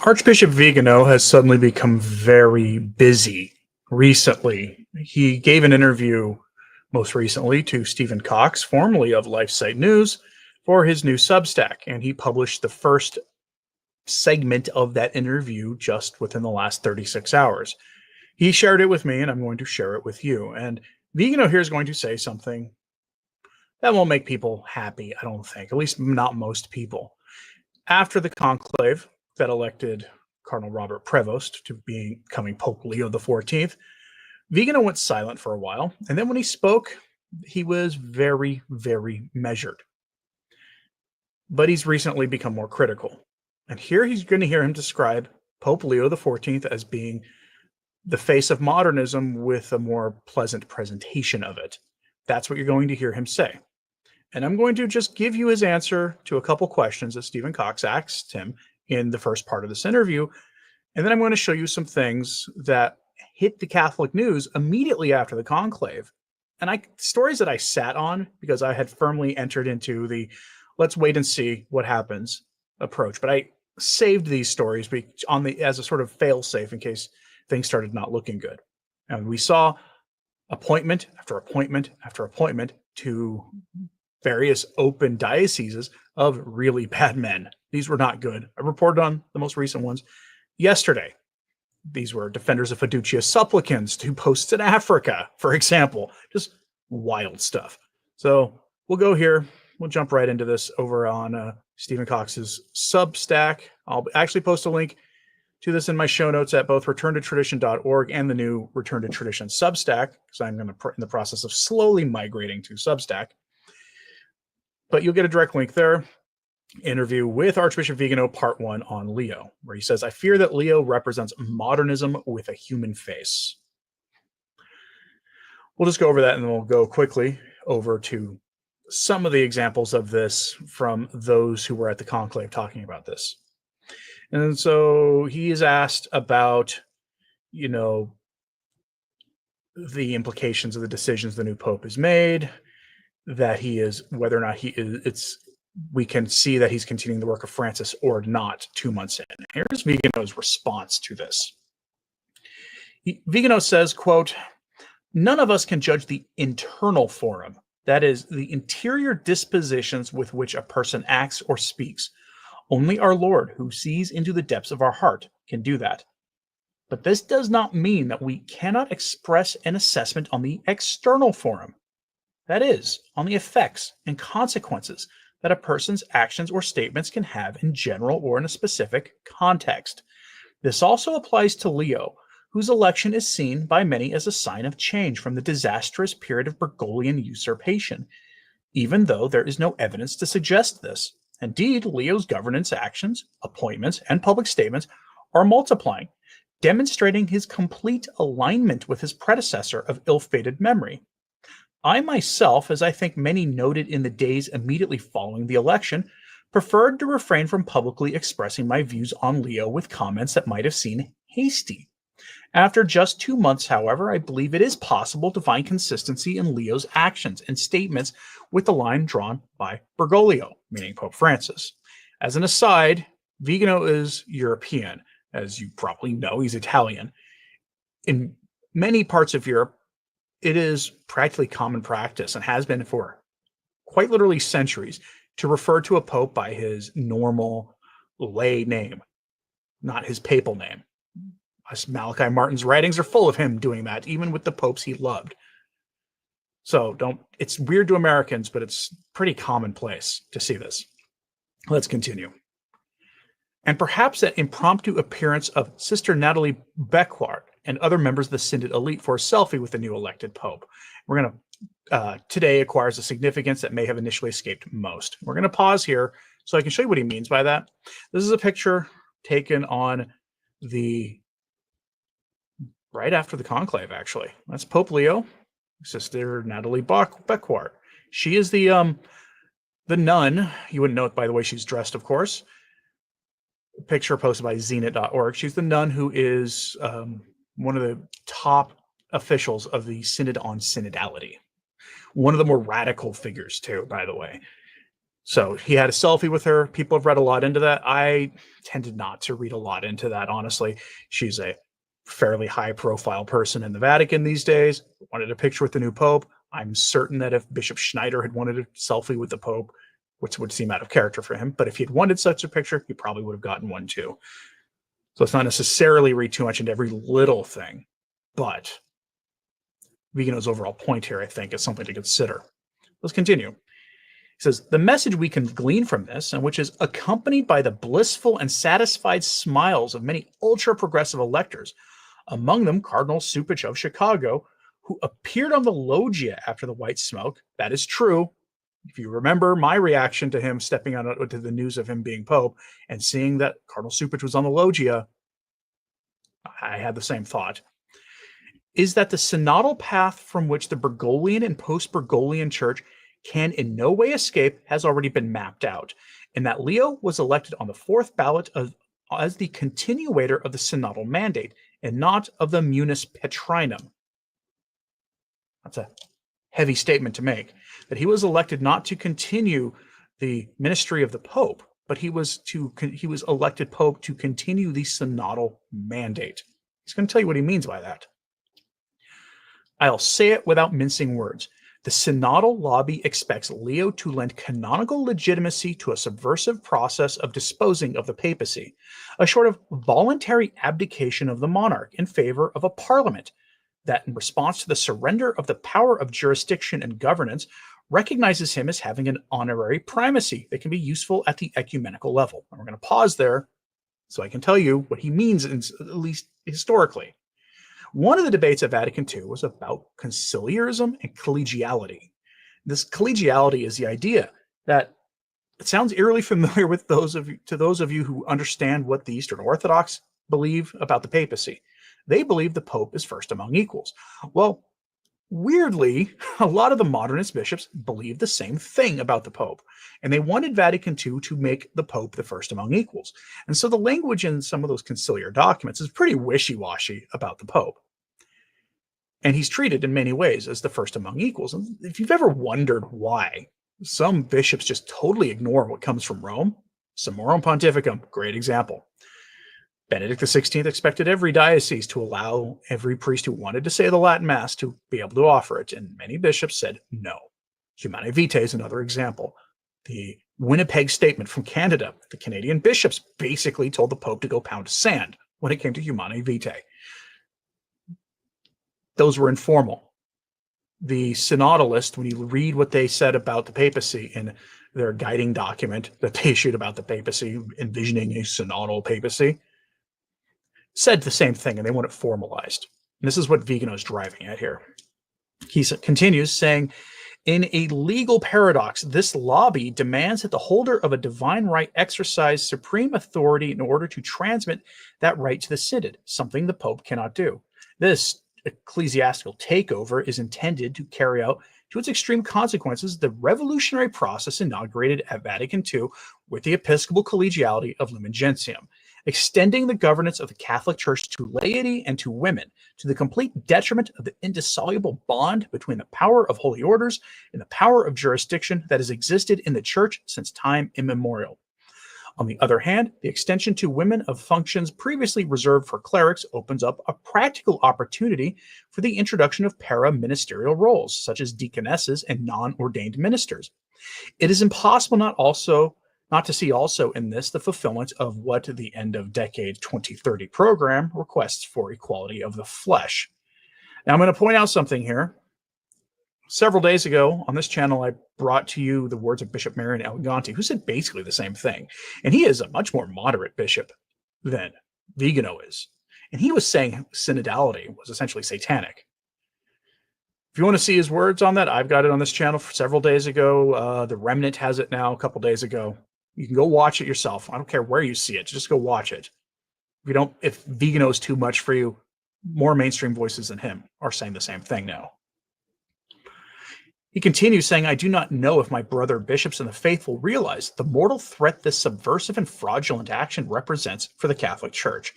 Archbishop Vigano has suddenly become very busy recently. He gave an interview most recently to Stephen Cox, formerly of LifeSite News, for his new Substack, and he published the first segment of that interview just within the last 36 hours. He shared it with me, and I'm going to share it with you. And Vigano here is going to say something that won't make people happy, I don't think, at least not most people. After the conclave that elected Cardinal Robert Prevost to becoming Pope Leo XIV, Vigano went silent for a while, and then when he spoke, he was very, very measured. But he's recently become more critical. And here he's going to hear him describe Pope Leo XIV as being the face of modernism with a more pleasant presentation of it. That's what you're going to hear him say. And I'm going to just give you his answer to a couple questions that Stephen Cox asked him in the first part of this interview. And then I'm going to show you some things that hit the Catholic news immediately after the conclave. And stories that I sat on because I had firmly entered into the let's wait and see what happens approach. But I saved these stories as a sort of fail-safe in case things started not looking good. And we saw appointment after appointment after appointment to various open dioceses of really bad men. These were not good. I reported on the most recent ones yesterday. These were defenders of fiducia supplicans to posts in Africa, for example. Just wild stuff. So we'll go here. We'll jump right into this over on Stephen Cox's Substack. I'll actually post a link to this in my show notes at both returntotradition.org and the new Return to Tradition Substack, because I'm in the process of slowly migrating to Substack. But you'll get a direct link there. Interview with Archbishop Vigano, part 1 on Leo, where he says, I fear that Leo represents modernism with a human face. We'll just go over that and then we'll go quickly over to some of the examples of this from those who were at the conclave talking about this. And so he is asked about, the implications of the decisions the new pope has made, that he is, whether or not we can see that he's continuing the work of Francis or not 2 months in. Here's Vigano's response to this. Vigano says, quote, none of us can judge the internal forum, that is, the interior dispositions with which a person acts or speaks. Only our Lord, who sees into the depths of our heart, can do that. But this does not mean that we cannot express an assessment on the external forum, that is, on the effects and consequences that a person's actions or statements can have in general or in a specific context. This also applies to Leo, whose election is seen by many as a sign of change from the disastrous period of Bergoglian usurpation, even though there is no evidence to suggest this. Indeed, Leo's governance actions, appointments, and public statements are multiplying, demonstrating his complete alignment with his predecessor of ill-fated memory. I myself, as I think many noted in the days immediately following the election, preferred to refrain from publicly expressing my views on Leo with comments that might have seemed hasty. After just 2 months, however, I believe it is possible to find consistency in Leo's actions and statements with the line drawn by Bergoglio, meaning Pope Francis. As an aside, Vigano is European. As you probably know, he's Italian. In many parts of Europe, it is practically common practice and has been for quite literally centuries to refer to a pope by his normal lay name, not his papal name. Malachi Martin's writings are full of him doing that, even with the popes he loved. So it's weird to Americans, but it's pretty commonplace to see this. Let's continue. And perhaps that impromptu appearance of Sister Natalie Beckwart and other members of the Synod elite for a selfie with the new elected pope. We're going to, today acquires a significance that may have initially escaped most. We're going to pause here so I can show you what he means by that. This is a picture taken on right after the conclave, actually. That's Pope Leo, Sister Natalie Beckwart. She is the nun. You wouldn't know it by the way she's dressed, of course. Picture posted by zenit.org. She's the nun who is one of the top officials of the Synod on Synodality. One of the more radical figures, too, by the way. So he had a selfie with her. People have read a lot into that. I tended not to read a lot into that, honestly. She's a fairly high-profile person in the Vatican these days. Wanted a picture with the new Pope. I'm certain that if Bishop Schneider had wanted a selfie with the Pope, which would seem out of character for him, but if he had wanted such a picture, he probably would have gotten one too. So let's not necessarily read too much into every little thing, but Vigano's overall point here, I think, is something to consider. Let's continue. He says, the message we can glean from this, and which is accompanied by the blissful and satisfied smiles of many ultra-progressive electors, among them Cardinal Cupich of Chicago, who appeared on the loggia after the white smoke. That is true. If you remember my reaction to him stepping on to the news of him being Pope and seeing that Cardinal Cupich was on the loggia, I had the same thought, is that the synodal path from which the Bergoglian and post-Bergoglian church can in no way escape has already been mapped out, and that Leo was elected on the fourth ballot as the continuator of the synodal mandate and not of the munus petrinum. That's a heavy statement to make, that he was elected not to continue the ministry of the Pope, but he was elected Pope to continue the synodal mandate. He's going to tell you what he means by that. I'll say it without mincing words. The synodal lobby expects Leo to lend canonical legitimacy to a subversive process of disposing of the papacy, a sort of voluntary abdication of the monarch in favor of a parliament that, in response to the surrender of the power of jurisdiction and governance, recognizes him as having an honorary primacy that can be useful at the ecumenical level. And we're going to pause there so I can tell you what he means, at least historically. One of the debates at Vatican II was about conciliarism and collegiality. This collegiality is the idea that it sounds eerily familiar with those of you who understand what the Eastern Orthodox believe about the papacy. They believe the Pope is first among equals. Well, weirdly, a lot of the modernist bishops believe the same thing about the Pope, and they wanted Vatican II to make the Pope the first among equals. And so the language in some of those conciliar documents is pretty wishy-washy about the Pope. And he's treated in many ways as the first among equals. And if you've ever wondered why some bishops just totally ignore what comes from Rome, Summorum Pontificum, great example. Benedict XVI expected every diocese to allow every priest who wanted to say the Latin Mass to be able to offer it, and many bishops said no. Humanae Vitae is another example. The Winnipeg Statement from Canada, the Canadian bishops basically told the Pope to go pound sand when it came to Humanae Vitae. Those were informal. The synodalists, when you read what they said about the papacy in their guiding document that they issued about the papacy, envisioning a synodal papacy, said the same thing, and they want it formalized. And this is what Vigano is driving at here. He continues saying, in a legal paradox, this lobby demands that the holder of a divine right exercise supreme authority in order to transmit that right to the synod, something the Pope cannot do. This ecclesiastical takeover is intended to carry out to its extreme consequences the revolutionary process inaugurated at Vatican II with the episcopal collegiality of Lumen Gentium, extending the governance of the Catholic Church to laity and to women, to the complete detriment of the indissoluble bond between the power of holy orders and the power of jurisdiction that has existed in the Church since time immemorial. On the other hand, the extension to women of functions previously reserved for clerics opens up a practical opportunity for the introduction of para-ministerial roles, such as deaconesses and non-ordained ministers. It is impossible not to see also in this the fulfillment of what the end of decade 2030 program requests for equality of the flesh. Now, I'm going to point out something here. Several days ago on this channel, I brought to you the words of Bishop Marian Eleganti, who said basically the same thing. And he is a much more moderate bishop than Vigano is. And he was saying synodality was essentially satanic. If you want to see his words on that, I've got it on this channel several days ago. The Remnant has it now a couple days ago. You can go watch it yourself. I don't care where you see it. Just go watch it. If Vigano is too much for you, more mainstream voices than him are saying the same thing now. He continues saying, I do not know if my brother bishops and the faithful realize the mortal threat this subversive and fraudulent action represents for the Catholic Church.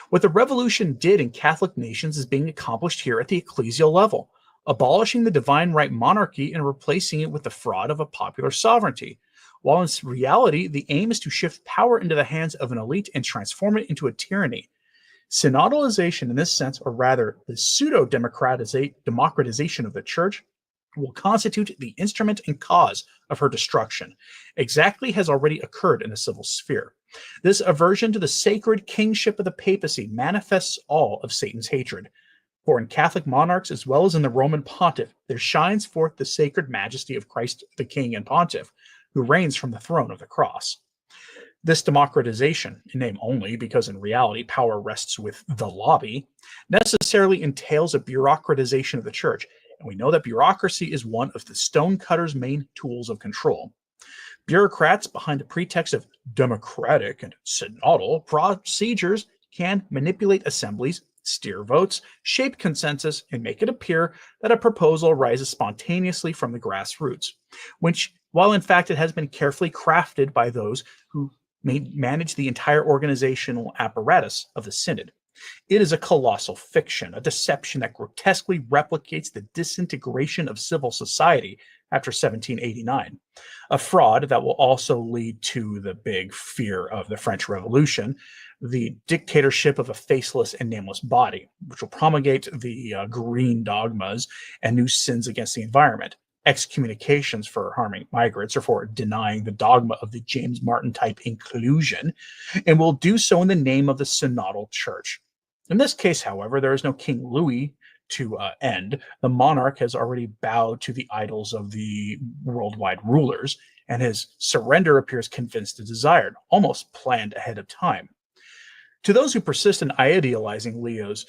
What the revolution did in Catholic nations is being accomplished here at the ecclesial level, abolishing the divine right monarchy and replacing it with the fraud of a popular sovereignty. while in reality, the aim is to shift power into the hands of an elite and transform it into a tyranny. Synodalization, in this sense, or rather the pseudo-democratization of the church, will constitute the instrument and cause of her destruction, exactly has already occurred in the civil sphere. This aversion to the sacred kingship of the papacy manifests all of Satan's hatred. For in Catholic monarchs, as well as in the Roman pontiff, there shines forth the sacred majesty of Christ the King and Pontiff, who reigns from the throne of the cross. This democratization, in name only, because in reality power rests with the lobby, necessarily entails a bureaucratization of the church, and we know that bureaucracy is one of the stonecutter's main tools of control. Bureaucrats, behind the pretext of democratic and synodal procedures, can manipulate assemblies, steer votes, shape consensus, and make it appear that a proposal rises spontaneously from the grassroots, which, while in fact it has been carefully crafted by those who manage the entire organizational apparatus of the synod. It is a colossal fiction, a deception that grotesquely replicates the disintegration of civil society after 1789, a fraud that will also lead to the big fear of the French Revolution, the dictatorship of a faceless and nameless body, which will promulgate the green dogmas and new sins against the environment, excommunications for harming migrants or for denying the dogma of the James Martin type inclusion, and will do so in the name of the synodal church. In this case, however, there is no King Louis to end. The monarch has already bowed to the idols of the worldwide rulers, and his surrender appears convinced and desired, almost planned ahead of time. To those who persist in idealizing Leo's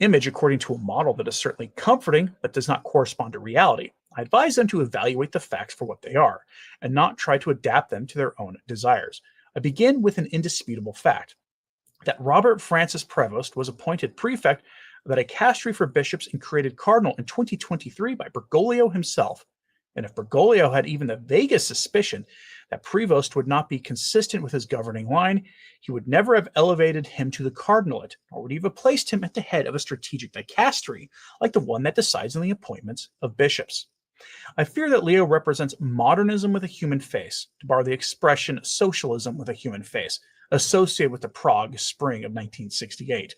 image according to a model that is certainly comforting but does not correspond to reality, I advise them to evaluate the facts for what they are, and not try to adapt them to their own desires. I begin with an indisputable fact, that Robert Francis Prevost was appointed prefect of the dicastery for bishops and created cardinal in 2023 by Bergoglio himself. And if Bergoglio had even the vaguest suspicion that Prevost would not be consistent with his governing line, he would never have elevated him to the cardinalate, nor would he have placed him at the head of a strategic dicastery, like the one that decides on the appointments of bishops. I fear that Leo represents modernism with a human face, to borrow the expression socialism with a human face, associated with the Prague Spring of 1968,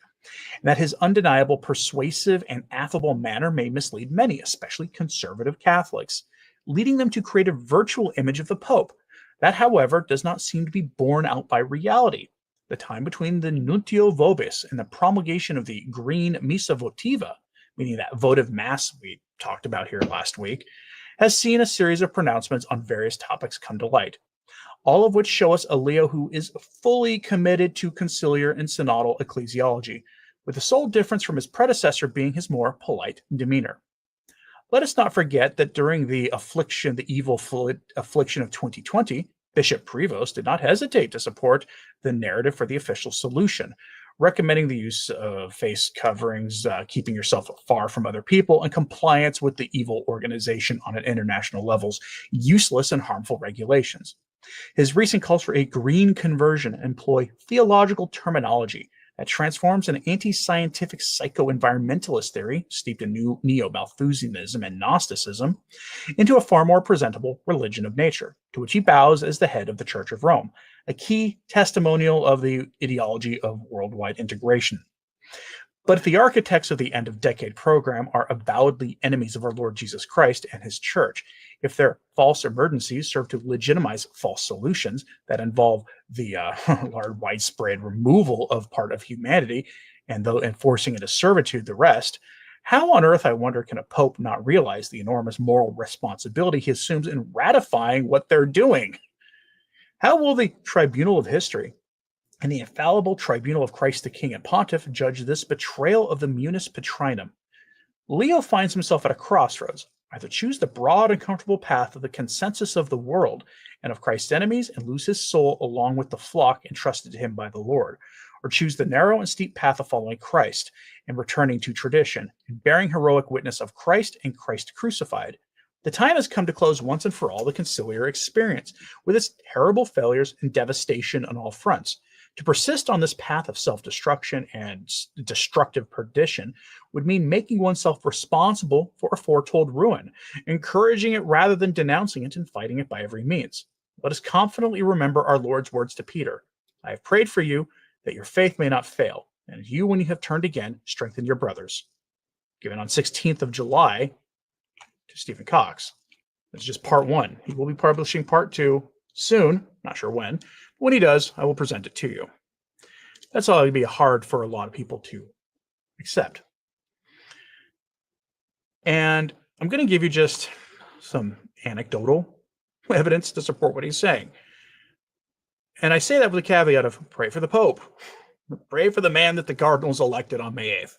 and that his undeniable persuasive and affable manner may mislead many, especially conservative Catholics, leading them to create a virtual image of the Pope. That, however, does not seem to be borne out by reality. The time between the Nuncio Vobis and the promulgation of the Green Missa Votiva, meaning that votive mass we talked about here last week, has seen a series of pronouncements on various topics come to light, all of which show us a Leo who is fully committed to conciliar and synodal ecclesiology, with the sole difference from his predecessor being his more polite demeanor. Let us not forget that during the evil affliction of 2020, Bishop Prevost did not hesitate to support the narrative for the official solution, recommending the use of face coverings, keeping yourself far from other people, and compliance with the evil organization on an international level's useless and harmful regulations. His recent calls for a green conversion employ theological terminology that transforms an anti-scientific psycho-environmentalist theory, steeped in neo-Malthusianism and Gnosticism, into a far more presentable religion of nature, to which he bows as the head of the Church of Rome, a key testimonial of the ideology of worldwide integration. But if the architects of the end-of-decade program are avowedly enemies of our Lord Jesus Christ and his church, if their false emergencies serve to legitimize false solutions that involve the widespread removal of part of humanity and forcing into servitude the rest, how on earth, I wonder, can a pope not realize the enormous moral responsibility he assumes in ratifying what they're doing? How will the tribunal of history and the infallible tribunal of Christ the King and Pontiff judge this betrayal of the munus patrinum? Leo finds himself at a crossroads. Either choose the broad and comfortable path of the consensus of the world and of Christ's enemies and lose his soul along with the flock entrusted to him by the Lord, or choose the narrow and steep path of following Christ and returning to tradition and bearing heroic witness of Christ and Christ crucified. The time has come to close once and for all the conciliar experience, with its terrible failures and devastation on all fronts. To persist on this path of self-destruction and destructive perdition would mean making oneself responsible for a foretold ruin, encouraging it rather than denouncing it and fighting it by every means. let us confidently remember our Lord's words to Peter. I have prayed for you that your faith may not fail, and you, when you have turned again, strengthen your brothers. Given on 16th of July to Stephen Cox. That's just part one. He will be publishing part two soon, not sure when. But when he does, I will present it to you. That's all going to be hard for a lot of people to accept. And I'm going to give you just some anecdotal evidence to support what he's saying. And I say that with a caveat of pray for the Pope. Pray for the man that the Cardinals elected on May 8th,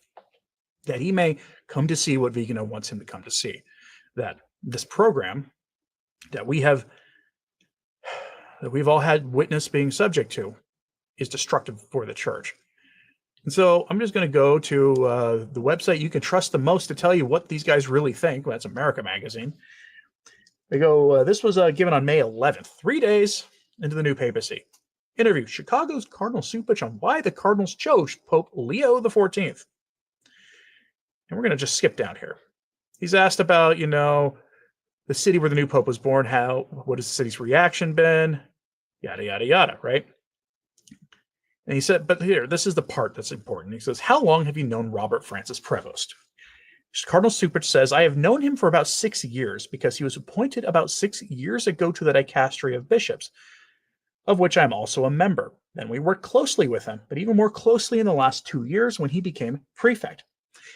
that he may come to see what Vigano wants him to come to see. That this program that we've all had witness being subject to is destructive for the church. And so I'm just going to go to the website you can trust the most to tell you what these guys really think. Well, that's America Magazine. They go, this was given on May 11th, 3 days into the new papacy. Interview, Chicago's Cardinal Cupich on why the Cardinals chose Pope Leo XIV. And we're going to just skip down here. He's asked about, the city where the new Pope was born, what has the city's reaction been, yada, yada, yada, right? And he said, but here, this is the part that's important. He says, how long have you known Robert Francis Prevost? Cardinal Cupich says, I have known him for about 6 years because he was appointed about 6 years ago to the dicastery of bishops, of which I'm also a member. Then we worked closely with him, but even more closely in the last 2 years when he became prefect.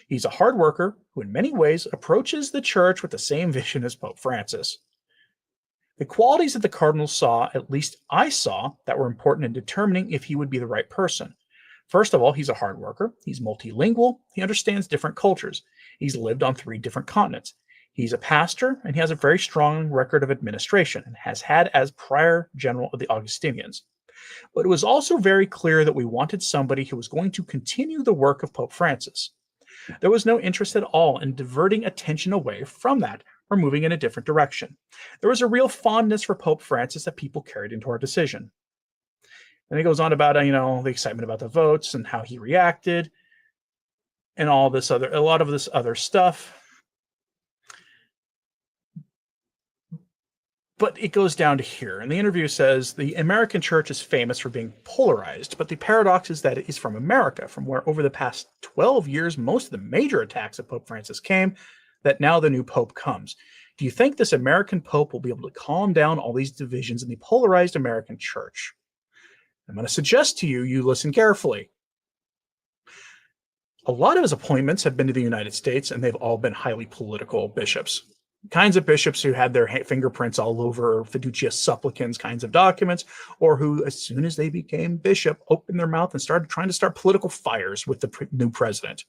He's a hard worker who in many ways approaches the church with the same vision as Pope Francis. The qualities that the cardinals saw, at least I saw, that were important in determining if he would be the right person. First of all, he's a hard worker. He's multilingual. He understands different cultures. He's lived on 3 different continents. He's a pastor, and he has a very strong record of administration and has had as prior general of the Augustinians. But it was also very clear that we wanted somebody who was going to continue the work of Pope Francis. There was no interest at all in diverting attention away from that or moving in a different direction. There was a real fondness for Pope Francis that people carried into our decision. And he goes on about, the excitement about the votes and how he reacted and a lot of this other stuff. But it goes down to here. And the interview says the American church is famous for being polarized, but the paradox is that it is from America, from where over the past 12 years, most of the major attacks of Pope Francis came, that now the new Pope comes. Do you think this American Pope will be able to calm down all these divisions in the polarized American church? I'm going to suggest to you, you listen carefully. A lot of his appointments have been to the United States, and they've all been highly political bishops. Kinds of bishops who had their fingerprints all over fiducia supplicans kinds of documents, or who, as soon as they became bishop, opened their mouth and started trying to start political fires with the new president.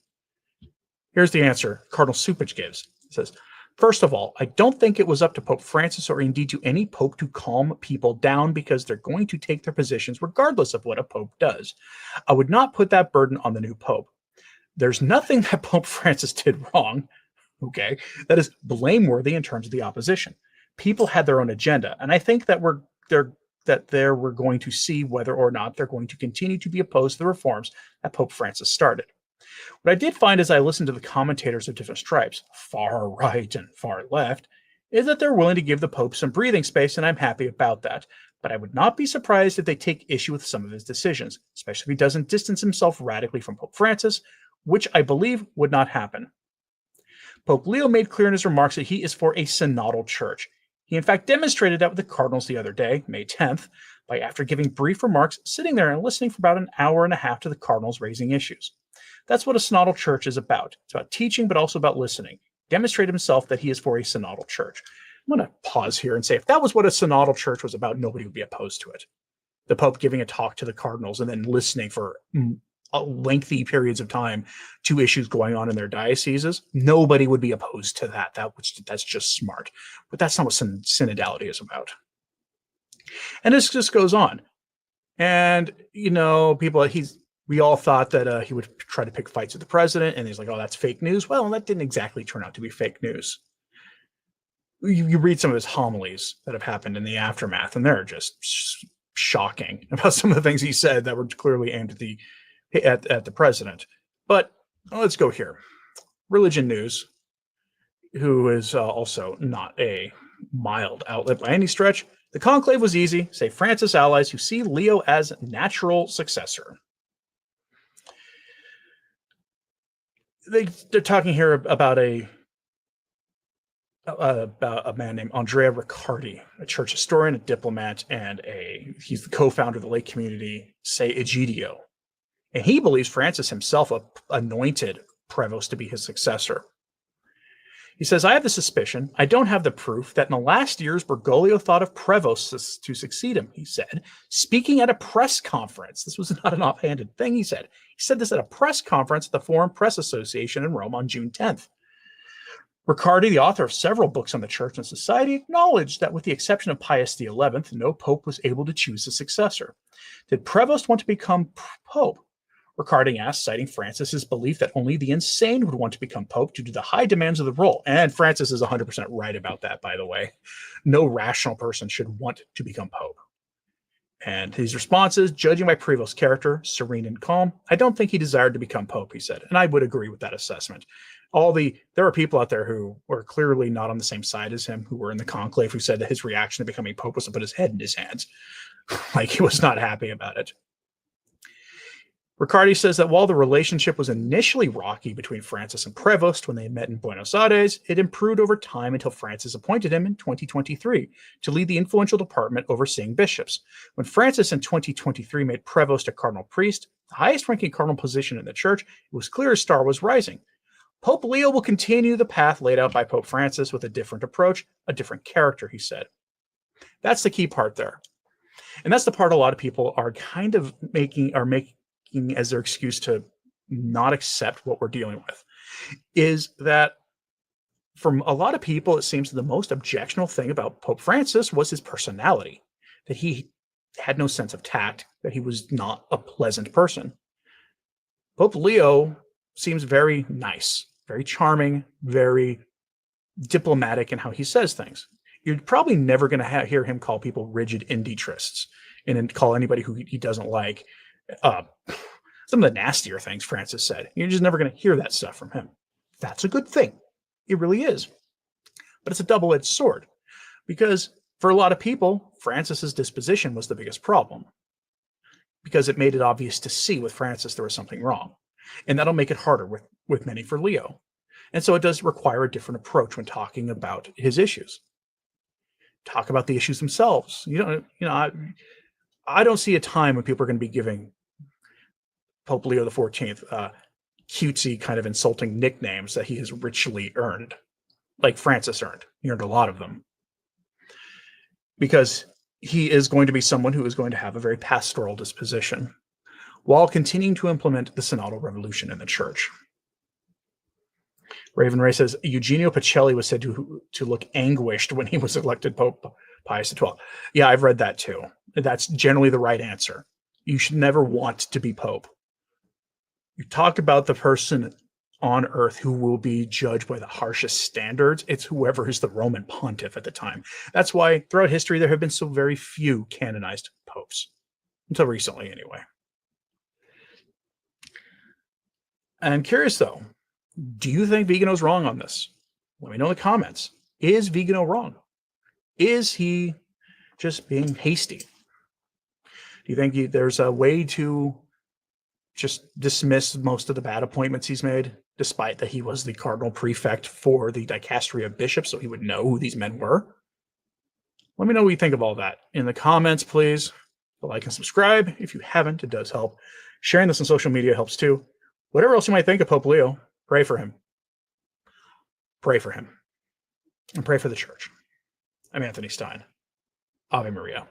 Here's the answer Cardinal Cupich gives. He says, first of all, I don't think it was up to Pope Francis or indeed to any pope to calm people down because they're going to take their positions regardless of what a pope does. I would not put that burden on the new pope. There's nothing that Pope Francis did wrong. Okay, that is blameworthy in terms of the opposition. People had their own agenda, and I think that we're going to see whether or not they're going to continue to be opposed to the reforms that Pope Francis started. What I did find as I listened to the commentators of different stripes, far right and far left, is that they're willing to give the Pope some breathing space, and I'm happy about that. But I would not be surprised if they take issue with some of his decisions, especially if he doesn't distance himself radically from Pope Francis, which I believe would not happen. Pope Leo made clear in his remarks that he is for a synodal church. He in fact demonstrated that with the cardinals the other day, May 10th, by after giving brief remarks, sitting there and listening for about an hour and a half to the cardinals raising issues. That's what a synodal church is about. It's about teaching, but also about listening. Demonstrate himself that he is for a synodal church. I'm going to pause here and say, if that was what a synodal church was about, nobody would be opposed to it. The Pope giving a talk to the cardinals and then listening for lengthy periods of time to issues going on in their dioceses, nobody would be opposed to that. That's just smart. But that's not what synodality is about. And this just goes on. And, we all thought that he would try to pick fights with the president, and he's like, oh, that's fake news. Well, that didn't exactly turn out to be fake news. You read some of his homilies that have happened in the aftermath, and they're just shocking about some of the things he said that were clearly aimed at the president. But let's go here. Religion News, who is also not a mild outlet by any stretch, The conclave was easy, say Francis allies who see Leo as natural successor. They're talking here about a man named Andrea Riccardi, a church historian, a diplomat, and he's the co-founder of the lay community, Say Egidio. And he believes Francis himself anointed Prevost to be his successor. He says, I have the suspicion, I don't have the proof, that in the last years Bergoglio thought of Prevost to succeed him, he said, speaking at a press conference. This was not an offhanded thing, he said. He said this at a press conference at the Foreign Press Association in Rome on June 10th. Riccardi, the author of several books on the church and society, acknowledged that with the exception of Pius XI, no pope was able to choose a successor. Did Prevost want to become pope? Riccardi asked, citing Francis's belief that only the insane would want to become pope due to the high demands of the role. And Francis is 100% right about that, by the way. No rational person should want to become pope. And his response is, judging by Prevost's character, serene and calm, I don't think he desired to become pope, he said. And I would agree with that assessment. There are people out there who were clearly not on the same side as him, who were in the conclave, who said that his reaction to becoming pope was to put his head in his hands. Like he was not happy about it. Riccardi says that while the relationship was initially rocky between Francis and Prevost when they met in Buenos Aires, it improved over time until Francis appointed him in 2023 to lead the influential department overseeing bishops. When Francis in 2023 made Prevost a cardinal priest, the highest-ranking cardinal position in the church, it was clear his star was rising. Pope Leo will continue the path laid out by Pope Francis with a different approach, a different character, he said. That's the key part there. And that's the part a lot of people are kind of making as their excuse to not accept what we're dealing with, is that from a lot of people, it seems the most objectionable thing about Pope Francis was his personality, that he had no sense of tact, that he was not a pleasant person. Pope Leo seems very nice, very charming, very diplomatic in how he says things. You're probably never going to hear him call people rigid indie-trists and then call anybody who he doesn't like some of the nastier things Francis said. You're just never going to hear that stuff from him. That's a good thing. It really is. But it's a double-edged sword, because for a lot of people, Francis's disposition was the biggest problem, because it made it obvious to see with Francis there was something wrong. And that'll make it harder with many for Leo. And so it does require a different approach when talking about his issues. Talk about the issues themselves. I don't see a time when people are going to be giving Pope Leo XIV cutesy kind of insulting nicknames that he has richly earned, like Francis earned. He earned a lot of them. Because he is going to be someone who is going to have a very pastoral disposition while continuing to implement the synodal revolution in the church. Raven Ray says, Eugenio Pacelli was said to look anguished when he was elected Pope Pius XII. Yeah, I've read that too. That's generally the right answer. You should never want to be Pope. You talk about the person on earth who will be judged by the harshest standards. It's whoever is the Roman pontiff at the time. That's why throughout history, there have been so very few canonized popes. Until recently, anyway. I'm curious, though. Do you think Vigano's wrong on this? Let me know in the comments. Is Vigano wrong? Is he just being hasty? Do you think there's a way to just dismiss most of the bad appointments he's made, despite that he was the cardinal prefect for the dicastery of bishops, so he would know who these men were? Let me know what you think of all that in the comments, please. Like and subscribe if you haven't. It does help. Sharing this on social media helps too. Whatever else you might think of Pope Leo, pray for him. Pray for him. And pray for the church. I'm Anthony Stine. Ave Maria.